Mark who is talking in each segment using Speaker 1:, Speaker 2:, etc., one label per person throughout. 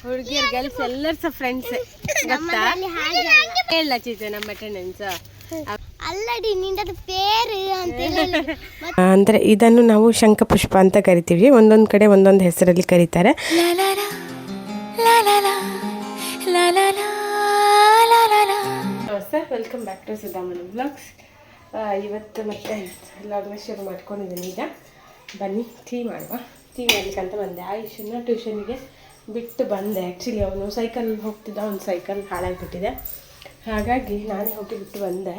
Speaker 1: ಹುಡುಗಿಯರು ಗರ್ಲ್ಸ್ ಎಲ್ಲರೂ ಸಹ ಫ್ರೆಂಡ್ಸ್ ಗೊತ್ತಾ? ಹೇಳ ಚೀಚೆ ನಮ್ಮ ಅಟೆಂಡೆನ್ಸ್
Speaker 2: ಅಲ್ಲಡಿ ನಿಂದದು ಪೇರು ಅಂತ
Speaker 1: ಅಂದರೆ ಇದನ್ನು ನಾವು ಶಂಖಪುಷ್ಪ ಅಂತ ಕರಿತೀವಿ. ಒಂದೊಂದು ಕಡೆ ಒಂದೊಂದು ಹೆಸರಲ್ಲಿ ಕರೀತಾರೆ. ನಮಸ್ತೆ, ವೆಲ್ಕಮ್ ಬ್ಯಾಕ್ ಟು ಸುಧಾಮನಿ ವ್ಲಾಗ್ಸ್. ಇವತ್ತು ಮತ್ತೆ ವ್ಲಾಗ್ನ ಶುರು ಮಾಡ್ಕೊಂಡಿದ್ದೀನಿ. ಈಗ ಬನ್ನಿ ಟೀ ಮಾಡುವ. ಟೀ ಮಾಡಲಿಕ್ಕಂತ ಬಂದೆ. ಆಯುಷನ್ನ ಟ್ಯೂಷನ್ಗೆ ಬಿಟ್ಟು ಬಂದೆ. ಆ್ಯಕ್ಚುಲಿ ಅವನು ಸೈಕಲ್ ಹೋಗ್ತಿದ್ದ, ಒಂದು ಸೈಕಲ್ ಹಾಳಾಗಿಬಿಟ್ಟಿದೆ. ಹಾಗಾಗಿ ನಾನೇ ಹೋಗಿ ಬಿಟ್ಟು ಬಂದೆ.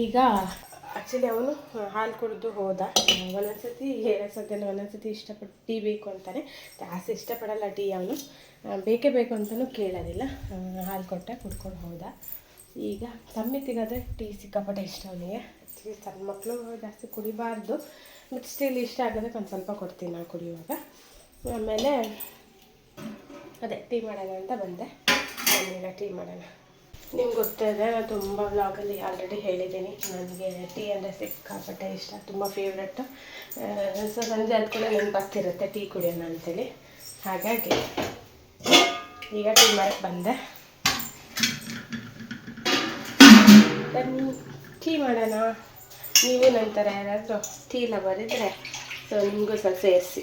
Speaker 1: ಈಗ ಆ್ಯಕ್ಚುಲಿ ಅವನು ಹಾಲು ಕುಡಿದು ಹೋದ. ಒಂದೊಂದ್ಸತಿ ಹೇಳೋಸತ್ತೆಲ್ಲ ಒಂದೊಂದ್ಸತಿ ಇಷ್ಟಪಟ್ಟು ಟೀ ಬೇಕು ಅಂತಾನೆ. ಜಾಸ್ತಿ ಇಷ್ಟಪಡಲ್ಲ ಟೀ ಅವನು, ಬೇಕೇ ಬೇಕು ಅಂತಲೂ ಕೇಳೋದಿಲ್ಲ. ಹಾಲು ಕೊಟ್ಟೆ ಕುಡ್ಕೊಂಡು ಹೋದ. ಈಗ ತಮ್ಮಿತಿಗಾದರೆ ಟೀ ಸಿಕ್ಕಾಪಟ್ಟೆ ಇಷ್ಟ ಅವನಿಗೆ. ಆ್ಯಕ್ಚುಲಿ ಸಣ್ಣ ಮಕ್ಕಳು ಜಾಸ್ತಿ ಕುಡಿಬಾರ್ದು, ಬಟ್ ಸ್ಟಿಲ್ ಇಷ್ಟ ಆಗೋದಕ್ಕೆ ಒಂದು ಸ್ವಲ್ಪ ಕೊಡ್ತೀನಿ ನಾನು ಕುಡಿಯುವಾಗ. ಆಮೇಲೆ ಅದೇ ಟೀ ಮಾಡೋಣ ಅಂತ ಬಂದೆ. ಈಗ ಟೀ ಮಾಡೋಣ. ನಿಮ್ಗೆ ಗೊತ್ತಿದೆ, ನಾನು ತುಂಬ ವ್ಲಾಗಲ್ಲಿ ಆಲ್ರೆಡಿ ಹೇಳಿದ್ದೀನಿ, ನನಗೆ ಟೀ ಅಂದರೆ ಸಿಕ್ಕಾಪಟ್ಟೆ ಇಷ್ಟ, ತುಂಬ ಫೇವ್ರೆಟ್ಟು. ಸೊ ಸಂಜೆ ಆದ್ಮೇಲೆ ನನಗೆ ಬರ್ತಿರುತ್ತೆ ಟೀ ಕುಡಿಯೋಣ ಅಂಥೇಳಿ. ಹಾಗಾಗಿ ಈಗ ಟೀ ಮಾಡೋಕ್ಕೆ ಬಂದೆ. ಬನ್ನಿ ಟೀ ಮಾಡೋಣ. ನೀವು ನಂತರ ಯಾರಾದರೂ ಟೀ ಲವರ್ ಇದ್ದರೆ ಸೊ ನಿಮಗೂ ಸ್ವಲ್ಪ ಸೇರಿಸಿ.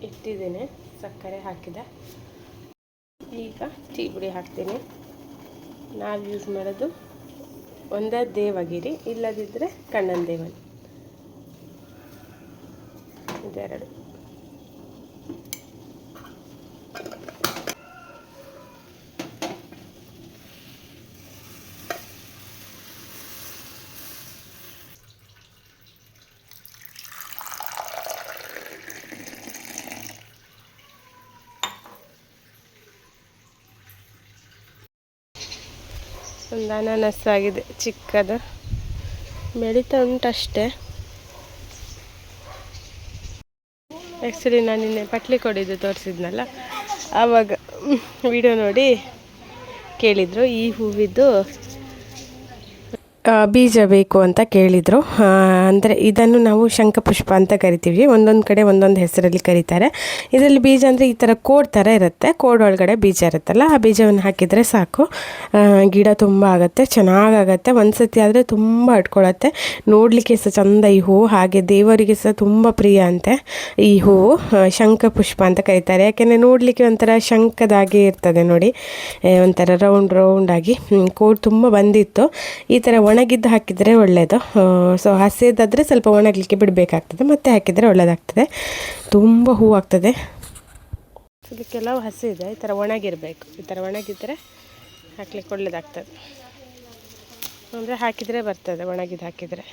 Speaker 1: ಇಟ್ಟಿದ್ದೀನಿ, ಸಕ್ಕರೆ ಹಾಕಿದೆ. ಈಗ ಟೀ ಪುಡಿ ಹಾಕ್ತೀನಿ. ನಾವು ಯೂಸ್ ಮಾಡೋದು ಒಂದೇ ದೇವಗಿರಿ, ಇಲ್ಲದಿದ್ದರೆ ಕಣ್ಣನ ದೇವನ್, ಇದೆರಡು. ಒಂದು ಅನಾನಸ್ ಆಗಿದೆ ಚಿಕ್ಕದು, ಬೆಳೀತಾ ಉಂಟಷ್ಟೇ. ಆ್ಯಕ್ಚುಲಿ ನಾನು ನಿನ್ನೆ ಪಟ್ಲಿ ಕೊಡಿದ್ದು ತೋರಿಸಿದ್ನಲ್ಲ, ಆವಾಗ ವಿಡಿಯೋ ನೋಡಿ ಕೇಳಿದರು ಈ ಹೂವಿದ್ದು ಬೀಜ ಬೇಕು ಅಂತ ಕೇಳಿದರು. ಅಂದರೆ ಇದನ್ನು ನಾವು ಶಂಖಪುಷ್ಪ ಅಂತ ಕರಿತೀವಿ. ಒಂದೊಂದು ಕಡೆ ಒಂದೊಂದು ಹೆಸರಲ್ಲಿ ಕರೀತಾರೆ. ಇದರಲ್ಲಿ ಬೀಜ ಅಂದರೆ ಈ ಥರ ಕೋಡ್ ಥರ ಇರುತ್ತೆ. ಕೋಡ್ ಒಳಗಡೆ ಬೀಜ ಇರುತ್ತಲ್ಲ, ಆ ಬೀಜವನ್ನು ಹಾಕಿದರೆ ಸಾಕು, ಗಿಡ ತುಂಬ ಆಗುತ್ತೆ, ಚೆನ್ನಾಗಾಗತ್ತೆ. ಒಂದು ಸತಿ ಆದರೆ ತುಂಬ ಇಟ್ಕೊಳ್ಳುತ್ತೆ. ನೋಡಲಿಕ್ಕೆ ಸಹ ಚೆಂದ ಈ ಹೂವು, ಹಾಗೆ ದೇವರಿಗೆ ಸಹ ತುಂಬ ಪ್ರಿಯ ಅಂತೆ ಈ ಹೂವು. ಶಂಖಪುಷ್ಪ ಅಂತ ಕರೀತಾರೆ. ಯಾಕೆಂದರೆ ನೋಡಲಿಕ್ಕೆ ಒಂಥರ ಶಂಖದಾಗೆ ಇರ್ತದೆ ನೋಡಿ, ಒಂಥರ ರೌಂಡಾಗಿ. ಕೋಡ್ ತುಂಬ ಬಂದಿತ್ತು. ಈ ಥರ ಒಣಗಿದ್ದು ಹಾಕಿದರೆ ಒಳ್ಳೆಯದು. ಸೊ ಹಸಿದಾದರೆ ಸ್ವಲ್ಪ ಒಣಗಲಿಕ್ಕೆ ಬಿಡಬೇಕಾಗ್ತದೆ, ಮತ್ತೆ ಹಾಕಿದರೆ ಒಳ್ಳೆಯದಾಗ್ತದೆ, ತುಂಬ ಹೂ ಆಗ್ತದೆ. ಕೆಲವು ಹಸಿ ಇದೆ, ಈ ಥರ ಒಣಗಿರಬೇಕು. ಈ ಥರ ಒಣಗಿದರೆ ಹಾಕ್ಲಿಕ್ಕೆ ಒಳ್ಳೆಯದಾಗ್ತದೆ. ಅಂದರೆ ಹಾಕಿದರೆ ಬರ್ತದೆ, ಒಣಗಿದ್ದು ಹಾಕಿದರೆ.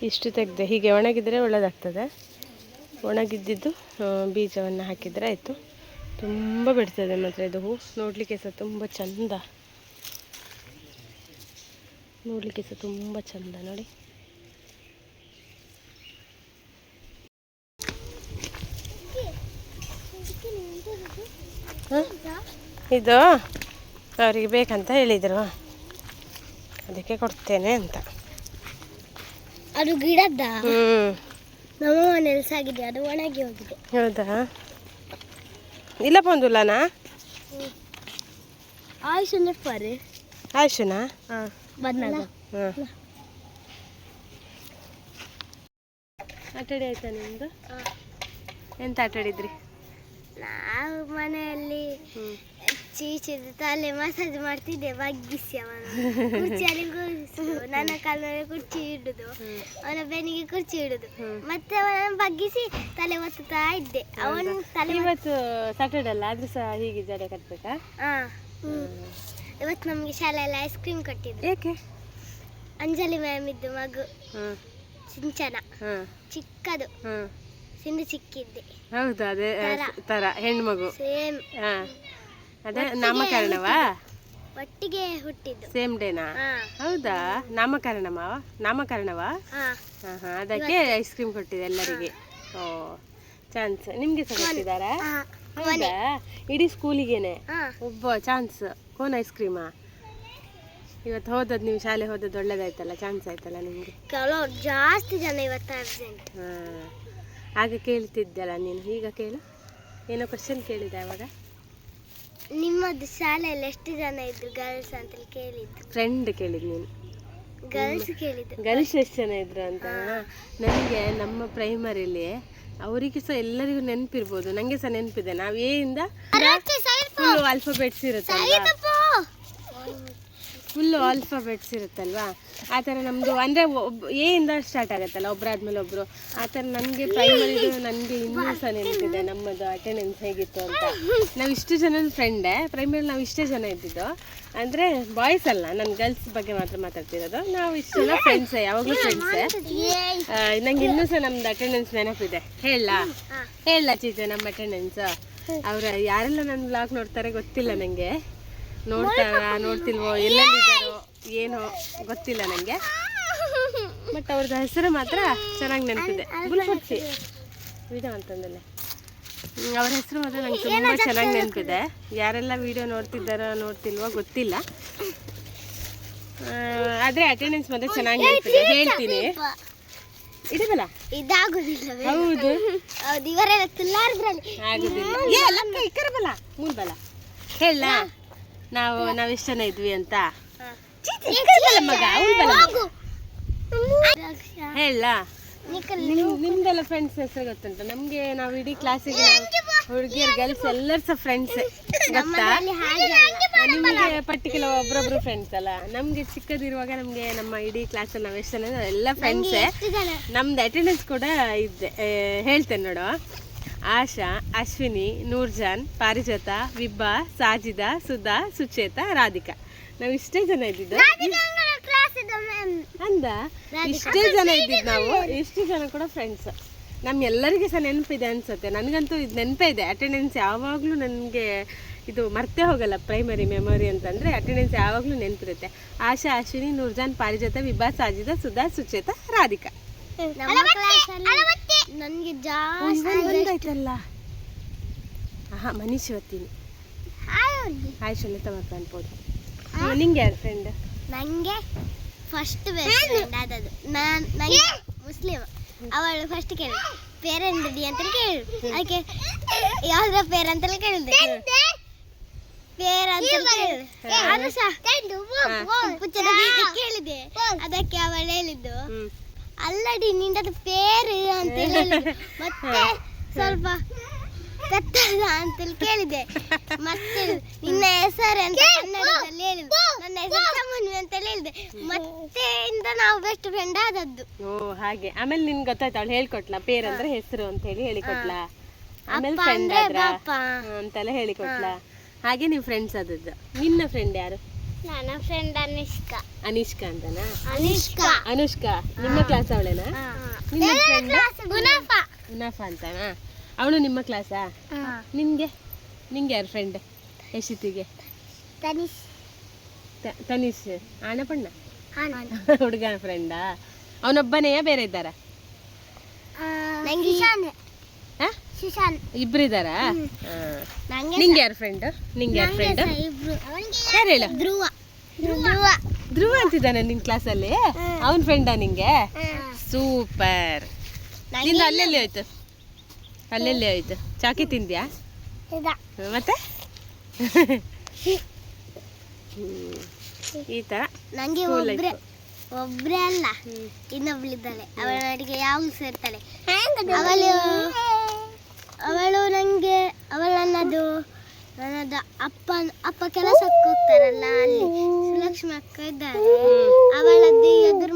Speaker 1: ಇಷ್ಟು ತೆಗೆದೆ. ಹೀಗೆ ಒಣಗಿದರೆ ಒಳ್ಳೆಯದಾಗ್ತದೆ. ಒಣಗಿದ್ದಿದ್ದು ಬೀಜವನ್ನು ಹಾಕಿದರೆ ಆಯಿತು. ತುಂಬ ಬಿಡ್ತದೆ ಮಾತ್ರ ಇದು ಹೂ. ನೋಡಲಿಕ್ಕೆ ಸಹ ತುಂಬ ಚಂದ, ನೋಡಲಿಕ್ಕೆ ಸಹ ತುಂಬ ಚಂದ ನೋಡಿ. ಇದು ಅವರಿಗೆ ಬೇಕಂತ ಹೇಳಿದರು, ಅದಕ್ಕೆ ಕೊಡ್ತೇನೆ ಅಂತ.
Speaker 2: ಅದು ಗಿಡದ ನಮ್ಮ ಮನೇಲಿ ಸಾಗಿದೆ, ಅದು ಒಣಗಿ ಹೋಗಿದೆ.
Speaker 1: ಹೌದಾ? ಇಲ್ಲ ಪೊಂದುಲನಾ
Speaker 2: ಆಯುಷನ್ ಎಪ್ಪರೆ
Speaker 1: ಆಯುಷನಾ?
Speaker 2: ಹಾಂ ಬಂದಾಗ
Speaker 1: ಹಾಂ. ಆಟಾಡಿ ಆಯ್ತಾ ನಿಮ್ಮದು? ಎಂತ ಆಟಾಡಿದ್ರಿ?
Speaker 2: ನಾವು ಮನೆಯಲ್ಲಿ ಚೀಚಿದ ತಲೆ ಮಸಾಜ್ ಮಾಡ್ತಿದ್ದೆ, ಬಗ್ಗಿಸಿ ಅವನು ಕುರ್ಚಿಯಲ್ಲಿ ಕೂರಿಸು, ನನ್ನ ಕಾಲ ಮೇಲೆ ಕುರ್ಚಿ ಇಡುದು, ಅವನ ಬೆನ್ನಿಗೆ ಕುರ್ಚಿ ಇಡುದು, ಮತ್ತೆ ಅವನನ್ನು ಬಗ್ಗಿಸಿ ತಲೆ ಒತ್ತುತ್ತಾ ಇದ್ದೆ. ಅವನು ತಲೆ
Speaker 1: ಇವತ್ತು ಸಾಟರ್ಡೆ ಅಲ್ಲ, ಆದ್ರೂ ಸಹ ಹೀಗೆ ಜಡೆ ಕಟ್ಬೇಕಾ?
Speaker 2: ಇವತ್ತು ನಮ್ಗೆ ಶಾಲೆಯಲ್ಲಿ ಐಸ್ ಕ್ರೀಮ್ ಕೊಟ್ಟಿದ್ದು.
Speaker 1: ಏಕೆ?
Speaker 2: ಅಂಜಲಿ ಮ್ಯಾಮ್ ಇದ್ದು ಮಗು ಸಿಂಚನ ಚಿಕ್ಕದು, ಸಿಂಧು ಚಿಕ್ಕಿದ್ದೆ.
Speaker 1: ಹೌದು, ಅದೇ ತರ ಹೆಣ್ಮಗು.
Speaker 2: ಸೇಮ್.
Speaker 1: ಅದೇ ನಾಮಕರಣವಾ?
Speaker 2: ಒಟ್ಟಿಗೆ ಹುಟ್ಟಿದ್ದು.
Speaker 1: ಸೇಮ್ ಡೇನಾ? ಹೌದಾ? ನಾಮಕರಣವಾ? ಅದಕ್ಕೆ ಐಸ್ ಕ್ರೀಮ್ ಕೊಟ್ಟಿದೆ ಎಲ್ಲರಿಗೆ. ಓ ಚಾನ್ಸ್. ನಿಮ್ಗೆ ಸಹ ಕೊಟ್ಟಿದ್ದಾರಾ? ಹೌದಾ? ಇಡೀ ಸ್ಕೂಲಿಗೇನೆ ಒಬ್ಬ ಚಾನ್ಸ್ ಕೋನ್ ಐಸ್ ಕ್ರೀಮಾ? ಇವತ್ತು ಹೋದದ್ದು, ನೀವು ಶಾಲೆ ಹೋದದ್ದು ಒಳ್ಳೇದಾಯ್ತಲ್ಲ, ಚಾನ್ಸ್ ಆಯ್ತಲ್ಲ ನಿಮ್ಗೆ.
Speaker 2: ಕೆಲವರು ಜಾಸ್ತಿ ಜನ ಇವತ್ತು ಅರ್ಜೆಂಟ್.
Speaker 1: ಆಗ ಕೇಳ್ತಿದ್ದಲ್ಲ ನೀನು, ಈಗ ಕೇಳು. ಏನೋ ಕ್ವಶನ್ ಕೇಳಿದೆ ಅವಾಗ.
Speaker 2: ನಿಮ್ಮದು ಶಾಲೆಯಲ್ಲಿ ಎಷ್ಟು ಜನ ಇದ್ರು ಗರ್ಲ್ಸ್ ಅಂತ ಕೇಳಿದ್ದು?
Speaker 1: ಫ್ರೆಂಡ್ ಕೇಳಿದ್ದು ನೀನು.
Speaker 2: ಗರ್ಲ್ಸ್ ಕೇಳಿದ್ದು.
Speaker 1: ಗರ್ಲ್ಸ್ ಎಷ್ಟು ಜನ ಇದ್ರು ಅಂತ. ನನಗೆ ನಮ್ಮ ಪ್ರೈಮರಿಲಿ ಅವರಿಗೆ ಸಹ ಎಲ್ಲರಿಗೂ ನೆನಪಿರ್ಬೋದು, ನನಗೆ ಸಹ ನೆನಪಿದೆ. ನಾವು ಎ ಇಂದ ಫುಲ್ಲು ಆಲ್ಫಾಬೆಟ್ಸ್ ಇರುತ್ತಲ್ವಾ, ಆ ಥರ ನಮ್ಮದು ಅಂದರೆ ಎ ಇಂದ ಸ್ಟಾರ್ಟ್ ಆಗುತ್ತಲ್ಲ, ಒಬ್ಬರಾದ್ಮೇಲೆ ಒಬ್ಬರು. ಆ ಥರ ನನಗೆ ಪ್ರೈಮರಿದು ನನಗೆ ಇನ್ನೂ ಸಹ ನೆನಪಿದೆ ನಮ್ಮದು ಅಟೆಂಡೆನ್ಸ್ ಹೇಗಿತ್ತು ಅಂತ. ನಾವು ಇಷ್ಟು ಜನ ಫ್ರೆಂಡೇ, ಪ್ರೈಮರಿ ನಾವು ಇಷ್ಟೇ ಜನ ಇದ್ದಿದ್ದು. ಅಂದರೆ ಬಾಯ್ಸ್ ಅಲ್ಲ, ನಾನು ಗರ್ಲ್ಸ್ ಬಗ್ಗೆ ಮಾತ್ರ ಮಾತಾಡ್ತಿರೋದು. ನಾವು ಇಷ್ಟು ಜನ ಫ್ರೆಂಡ್ಸೇ, ಯಾವಾಗಲೂ ಫ್ರೆಂಡ್ಸೇ. ನಂಗೆ ಇನ್ನೂ ಸಹ ನಮ್ದು ಅಟೆಂಡೆನ್ಸ್ ನೆನಪಿದೆ. ಹೇಳ ಚೀಚೆ ನಮ್ಮ ಅಟೆಂಡೆನ್ಸ್. ಅವ್ರ ಯಾರೆಲ್ಲ ನನ್ನ ಬ್ಲಾಗ್ ನೋಡ್ತಾರೆ ಗೊತ್ತಿಲ್ಲ ನನಗೆ, ನೋಡ್ತಿಲ್ವೋ, ಎಲ್ಲೆಲ್ಲಿದ್ದಾರೋ ಏನೋ ಗೊತ್ತಿಲ್ಲ ನನಗೆ. ಬಟ್ ಅವ್ರದ್ದು ಹೆಸರು ಮಾತ್ರ ಚೆನ್ನಾಗಿ ನೆನಪಿದೆ. ಬುಲ್ಪುರ್ಚಿ ವಿಡಿಯೋ ಅಂತಂದಲ್ಲ, ಅವ್ರ ಹೆಸರು ಮಾತ್ರ ನಂಗೆ ತುಂಬ ಚೆನ್ನಾಗಿ ನೆನಪಿದೆ. ಯಾರೆಲ್ಲ ವಿಡಿಯೋ ನೋಡ್ತಿಲ್ವೋ ಗೊತ್ತಿಲ್ಲ, ಆದರೆ ಅಟೆಂಡೆನ್ಸ್ ಮಾತ್ರ ಚೆನ್ನಾಗಿ ನೆನಪಿದೆ. ಹೇಳ್ತೀನಿ, ಇಡಬಲ್ಲ
Speaker 2: ಇದಾಗುದಿಲ್ಲ.
Speaker 1: ಹೌದು,
Speaker 2: ಇವರೆಲ್ಲ ತುಲ್ಲಾರದ್ರಲ್ಲಿ
Speaker 1: ಆಗುದಿಲ್ಲ. ಮೂಲ್ಬಲ ಹೇಳ, ನಾವು ಎಷ್ಟು ಜನ ಇದ್ವಿ ಅಂತ ಮಗ. ಹೇಳ, ನಿಮ್ದೆಲ್ಲ ಫ್ರೆಂಡ್ಸ್ ಹೆಸರು ಗೊತ್ತುಂಟ ನಮ್ಗೆ. ನಾವು ಇಡೀ ಕ್ಲಾಸಿಗೆ ಹುಡುಗಿಯರು ಗರ್ಲ್ಸ್ ಎಲ್ಲರೂ ಸಹ ಫ್ರೆಂಡ್ಸ್ ಗೊತ್ತಾ. ನಿಮಗೆ ಪರ್ಟಿಕ್ಯುಲರ್ ಒಬ್ರೊಬ್ರು ಫ್ರೆಂಡ್ಸ್ ಅಲ್ಲ. ನಮ್ಗೆ ಚಿಕ್ಕದಿರುವಾಗ ನಮ್ಗೆ ನಮ್ಮ ಇಡೀ ಕ್ಲಾಸಲ್ಲಿ ನಾವು ಎಷ್ಟು ಜನ ಎಲ್ಲ ಫ್ರೆಂಡ್ಸೇ. ನಮ್ದು ಅಟೆಂಡೆನ್ಸ್ ಕೂಡ ಇದ್ದೆ, ಹೇಳ್ತೇನೆ ನೋಡು. ಆಶಾ, ಅಶ್ವಿನಿ, ನೂರ್ಜಾನ್, ಪಾರಿಜಾತ, ವಿಬ್ಬಾ, ಸಾಜಿದಾ, ಸುಧಾ, ಸುಚೇತಾ, ರಾಧಿಕಾ. ನಾವು ಇಷ್ಟೇ ಜನ ಇದ್ದಿದ್ದು ಅಂದ. ಇಷ್ಟೇ ಜನ ಇದ್ದಿದ್ದು ನಾವು. ಇಷ್ಟು ಜನ ಕೂಡ ಫ್ರೆಂಡ್ಸ್. ನಮ್ಗೆಲ್ಲರಿಗೆ ಸಹ ನೆನಪಿದೆ ಅನ್ಸುತ್ತೆ. ನನಗಂತೂ ಇದು ನೆನಪೇ ಇದೆ. ಅಟೆಂಡೆನ್ಸ್ ಯಾವಾಗಲೂ ನನಗೆ ಇದು ಮರ್ತೇ ಹೋಗಲ್ಲ. ಪ್ರೈಮರಿ ಮೆಮೊರಿ ಅಂತಂದರೆ ಅಟೆಂಡೆನ್ಸ್ ಯಾವಾಗಲೂ ನೆನಪಿರುತ್ತೆ. ಆಶಾ, ಅಶ್ವಿನಿ, ನೂರ್ಜಾನ್, ಪಾರಿಜಾತ, ವಿಬ್ಬಾ, ಸಾಜಿದಾ, ಸುಧಾ, ಸುಚೇತಾ, ರಾಧಿಕಾ.
Speaker 2: ನನಗೆ ಜಾಸ್ತಿ
Speaker 1: ಆಯ್ತಲ್ಲ. ಮನೀಶ್ ಇವತ್ತೀನಿ ಆಯ್ತು ತಗೋತ ಅನ್ಬೋದು. ನಿಂಗೆ ಯಾರು ಫ್ರೆಂಡ್?
Speaker 2: ನನಗೆ ಫಸ್ಟ್ ಬೆಸ್ಟ್ ಫ್ರೆಂಡ್ ಆದದ್ದು ನನಗೆ ಮುಸ್ಲಿಮ್. ಅವಳು ಫಸ್ಟ್ ಕೇಳಿದ ಪೇರೆಂಟ್ ಅಂತ ಕೇಳಿದ್ರು. ಅದಕ್ಕೆ ಯಾವ್ದ್ರ ಪೇರ್ ಅಂತ ಕೇಳಿದೆ. ಪೇರ್ ಅಂತ ಕೇಳಿದೆ. ಅದಕ್ಕೆ ಅವಳು ಹೇಳಿದ್ದು ಅಲ್ಲಡಿ ನಿಂದದು ಪೇರು ಅಂತ ಹೇಳಿದ್ರು. ಮತ್ತೆ ಸ್ವಲ್ಪ ಕತ್ತದ ಅಂತೇಳಿ ಕೇಳಿದೆ. ಮತ್ತೆ ನಿನ್ನ ಹೆಸರು ಅಂತ ಕನ್ನಡದಲ್ಲಿ ಹೇಳಿದ್ರು. ನನ್ನ ಹೆಸರು ಸಮನ್ವಿ ಅಂತ ಹೇಳಿದೆ. ಮತ್ತೆ ಇಂದ ನಾವು ಬೆಸ್ಟ್ ಫ್ರೆಂಡ್ ಆದದ್ದು.
Speaker 1: ಓ ಹಾಗೆ. ಆಮೇಲೆ ನಿನ್ಗೆ ಗೊತ್ತಾಯ್ತು, ಅವಳು ಹೇಳ್ಕೊಟ್ಲಾ ಪೇರಂದ್ರೆ ಹೆಸರು ಅಂತ ಹೇಳಿ ಹೇಳಿಕೊಟ್ಲಾ. ಆಮೇಲೆ ಫ್ರೆಂಡ್ ಆದ್ರ ಅಂತೆಲ್ಲ ಹೇಳಿಕೊಟ್ಲಾ. ಹಾಗೆ ನೀವು ಫ್ರೆಂಡ್ಸ್ ಆದದ್ದು. ನಿನ್ನ ಫ್ರೆಂಡ್ ಯಾರು?
Speaker 2: ನನ್ನ ಫ್ರೆಂಡ್ ಅನುಷ್ಕಾ.
Speaker 1: ಅನಿಷ್ಕಾ ಅಂತನಾ?
Speaker 2: ಅನುಷ್ಕಾ.
Speaker 1: ನಿಮ್ಮ ಕ್ಲಾಸ್ ಅವಳೇನಾ? ನಿಮ್ಮ ಫ್ರೆಂಡ್ ಉನಾಫಾ ಅಂತನಾ? ಅವಳು ನಿಮ್ಮ ಕ್ಲಾಸಾ? ನಿಂಗೆ ಯಾರು ಫ್ರೆಂಡ್? ಯಶಿತಿಗೆ ತನಿಷ್. ಆನಪಣ್ಣ ಹುಡುಗನ ಫ್ರೆಂಡಾ? ಅವನೊಬ್ಬನೆಯಾ ಬೇರೆ ಇದ್ದಾರಾ? ಇಬ್ಬರಿದ್ದಾರಾ? ನಿಂಗೆ ಯಾರು ಫ್ರೆಂಡ್? ಯಾರು ಹೇಳು? ಧ್ರುವ ಅಂತಿದ್ದಾನೆ ನಿನ್ ಕ್ಲಾಸಲ್ಲಿ. ಅವನ್ ಫ್ರೆಂಡಾ ನಿಂಗೆ? ಸೂಪರ್. ನಿಂದ ಅಲ್ಲೆಲ್ಲಿ ಹೋಯ್ತು? ಚಾಕಿ ತಿಂದ್ಯಾ? ಮತ್ತೆ ಈ ತರ
Speaker 2: ನಂಗೆ ಒಬ್ರೇ ಅಲ್ಲ, ಇನ್ನೊಬ್ಳಿದ್ದಾಳೆ. ಅವಳ ಅಡಿಗೆ ಯಾವಾಗಲೂ ಸೇರ್ತಾಳೆ. ಅವಳು ನಂಗೆ ನನ್ನದು ಅಪ್ಪ ಕೆಲಸಕ್ಕೆ ಹೋಗ್ತಾರಲ್ಲ, ಅಲ್ಲಿ ಸುಲಕ್ಷ್ಮಿ ಅಕ್ಕ ಇದ್ದಾರೆ. ಅವಳದ್ದು ಎದುರು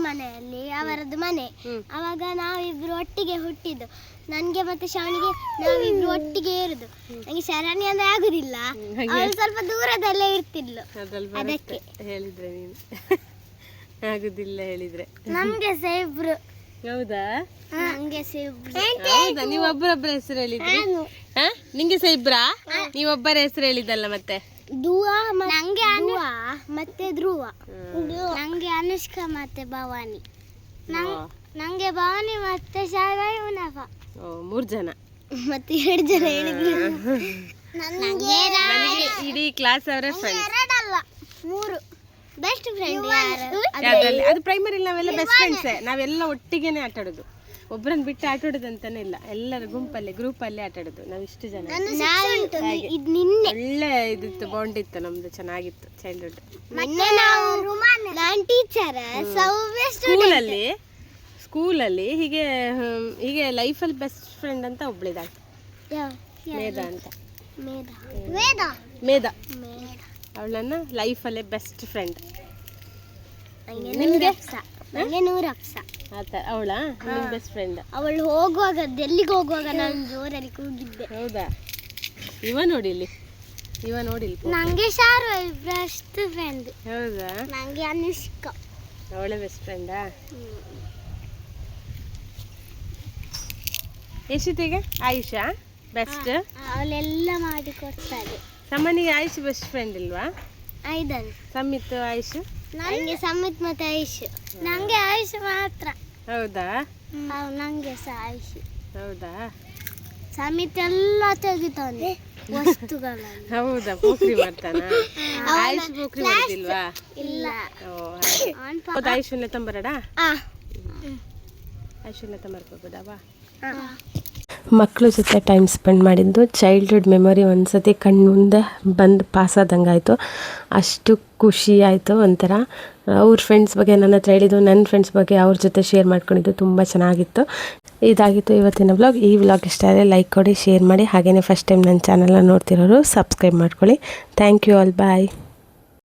Speaker 2: ಅವಾಗ ನಾವಿಬ್ರು ಒಟ್ಟಿಗೆ ಹುಟ್ಟಿದ್ದು. ನನಗೆ ಮತ್ತೆ ಶ್ರವಣಿಗೆ ನಾವಿಬ್ರು ಒಟ್ಟಿಗೆ ಇರುದು. ನನಗೆ ಶರಣಿ ಅಂದ್ರೆ ಆಗುದಿಲ್ಲ, ಅವಳು ಸ್ವಲ್ಪ ದೂರದಲ್ಲೇ ಇರ್ತಿದ್ಲು. ಅದಕ್ಕೆ
Speaker 1: ಹೇಳಿದ್ರೆ ನೀನು ಆಗುದಿಲ್ಲ ಹೇಳಿದ್ರೆ
Speaker 2: ನಮ್ಗೆ ಸಹ ಇಬ್ರು.
Speaker 1: ಹೌದಾ?
Speaker 2: ನಂಗೆ ಸಹ ಇಬ್ರು.
Speaker 1: ಹೌದಾ? ನೀವು ಒಬ್ಬರೊಬ್ಬರ ಹೆಸರು ಹೇಳಿದ್ರಿ. ನಿಂಗೆ ಸಹ ಇಬ್ರಾ? ನೀವೊಬ್ಬರ ಹೆಸರು ಹೇಳಿದ್ದಲ್ಲ ಮತ್ತೆ.
Speaker 2: ಧ್ರುವ ನಂಗೆ ಮತ್ತೆ ಧ್ರುವ. ನಂಗೆ ಅನುಷ್ಕಾ ಮತ್ತೆ ಭವಾನಿ. ನಂಗೆ ಭವಾನಿ ಮತ್ತೆ ಶಾರಾ ಯುನಫ.
Speaker 1: 3 ಜನ
Speaker 2: ಮತ್ತೆ 2 ಜನ ಹೇಳಿದ್ರು.
Speaker 1: ನನಗೆ ಇಡೀ ಕ್ಲಾಸ್ ಅವರ ಫ್ರೆಂಡ್ಸ್.
Speaker 2: 2 ಅಲ್ಲ 3 ಬೆಸ್ಟ್ ಫ್ರೆಂಡ್.
Speaker 1: ಅದು ಪ್ರೈಮರಿ ನಾವೆಲ್ಲ ಬೆಸ್ಟ್ ಫ್ರೆಂಡ್ಸ್. ನಾವೆಲ್ಲ ಒಟ್ಟಿಗೆನೆ ಆಟ ಆಡೋದು, ಒಬ್ಬರನ್ನ ಬಿಟ್ಟು ಆಟ ಆಡೋದಂತಾನೆ ಇಲ್ಲ. ಎಲ್ಲರ ಗುಂಪಲ್ಲಿ ಗ್ರೂಪಲ್ಲಿ ಆಟ ಆಡೋದು ನಾವು ಇಷ್ಟು ಜನ. ಒಳ್ಳೆ ಇದಿತ್ತು, ಬಾಂಡ್ ಇತ್ತು ನಮ್ದು, ಚೆನ್ನಾಗಿತ್ತು ಚೈಲ್ಡ್ಹುಡ್. ಸ್ಕೂಲಲ್ಲಿ ಹೀಗೆ ಲೈಫಲ್ಲಿ ಬೆಸ್ಟ್ ಫ್ರೆಂಡ್ ಅಂತ ಒಬ್ಳಿದಾಳೆ, ಮೇಧಾ ಅಂತ. ಮೇಧಾ ಅವಳನ್ನ ಲೈಫಲ್ಲೇ ಬೆಸ್ಟ್ ಫ್ರೆಂಡ್.
Speaker 2: ನಿಮ್ಗೆ ನಂಗೆ ನೂರಪ್ಸ
Speaker 1: ಆತ ಅವಳಾ ನಿಮ್ಮ ಬೆಸ್ಟ್ ಫ್ರೆಂಡ್?
Speaker 2: ಅವಳು ಹೋಗುವಾಗ ಡೆಲ್ಲಿಗೆ ಹೋಗುವಾಗ ನಾನು ಜೋರಲ್ಲಿ ಕೂಗಿದ್ದೆ.
Speaker 1: ಹೌದಾ? ಇವ ನೋಡಿಲ್ಲಿ
Speaker 2: ನಂಗೆ ಶಾರು ಬೆಸ್ಟ್ ಫ್ರೆಂಡ್.
Speaker 1: ಹೌದಾ?
Speaker 2: ನಂಗೆ ಅನುಷ್ಕಾ
Speaker 1: ಅವಳೆ ಬೆಸ್ಟ್ ಫ್ರೆಂಡಾ? ಯಶಿತಿಗೆ ಆಯುಷಾ ಬೆಸ್ಟ್.
Speaker 2: ಅವಳೆಲ್ಲ ಮಾಡಿ ಕೊಡ್ತಾಳೆ.
Speaker 1: ಸಮ್ಮನಿಗೆ ಆಯುಷ್ ಬೆಸ್ಟ್ ಫ್ರೆಂಡ್ ಇಲ್ವಾ?
Speaker 2: ಐದನ್
Speaker 1: ಸಮ್ಮಿತ್ ಆಯುಷ್.
Speaker 2: ನಂಗೆ ಸಮ್ಮಿತ್ ಮತ್ತೆ ಆಯುಷ್. ನಂಗೆ ಆಯುಷ್ ಮಾತ್ರ.
Speaker 1: ಹೌದಾ?
Speaker 2: ನಂಗೆ ಸಹ ಆಯುಷ್.
Speaker 1: ಹೌದಾ?
Speaker 2: ಸಮಿತ್ ಎಲ್ಲ ತೆಗಿತಾನೆ ವಸ್ತುಗಳನ್ನು.
Speaker 1: ಹೌದಾ? ಪೋಖ್ರಿ ಮಾಡ್ತಾನ? ಆಯುಷ್ ಪೋಖ್ರಿ ಮಾಡುದಿಲ್ವಾ?
Speaker 2: ಇಲ್ಲ.
Speaker 1: ಆಯುಷ್ ತಂಬರಡ? ಆಯುಷ್ ತಂಬರ್ಕೋಬೋದಾ? ಮಕ್ಕಳ ಜೊತೆ ಟೈಮ್ ಸ್ಪೆಂಡ್ ಮಾಡಿದ್ದು ಚೈಲ್ಡ್ಹುಡ್ ಮೆಮೊರಿ ಒಂದ್ಸತಿ ಕಣ್ಣು ಮುಂದೆ ಬಂದು ಪಾಸಾದಂಗೆ ಆಯಿತು. ಅಷ್ಟು ಖುಷಿ ಆಯಿತು ಒಂಥರ. ಅವ್ರ ಫ್ರೆಂಡ್ಸ್ ಬಗ್ಗೆ ನನ್ನ ಹತ್ರ ಹೇಳಿದ್ದು, ನನ್ನ ಫ್ರೆಂಡ್ಸ್ ಬಗ್ಗೆ ಅವ್ರ ಜೊತೆ ಶೇರ್ ಮಾಡ್ಕೊಂಡಿದ್ದು ತುಂಬ ಚೆನ್ನಾಗಿತ್ತು. ಇದಾಗಿತ್ತು ಇವತ್ತಿನ ವ್ಲಾಗ್. ಈ ವ್ಲಾಗ್ ಇಷ್ಟ ಆದರೆ ಲೈಕ್ ಕೊಡಿ, ಶೇರ್ ಮಾಡಿ. ಹಾಗೆಯೇ ಫಸ್ಟ್ ಟೈಮ್ ನನ್ನ ಚಾನಲ್ನ ನೋಡ್ತಿರೋರು ಸಬ್ಸ್ಕ್ರೈಬ್ ಮಾಡ್ಕೊಳ್ಳಿ. Thank you all. ಬಾಯ್.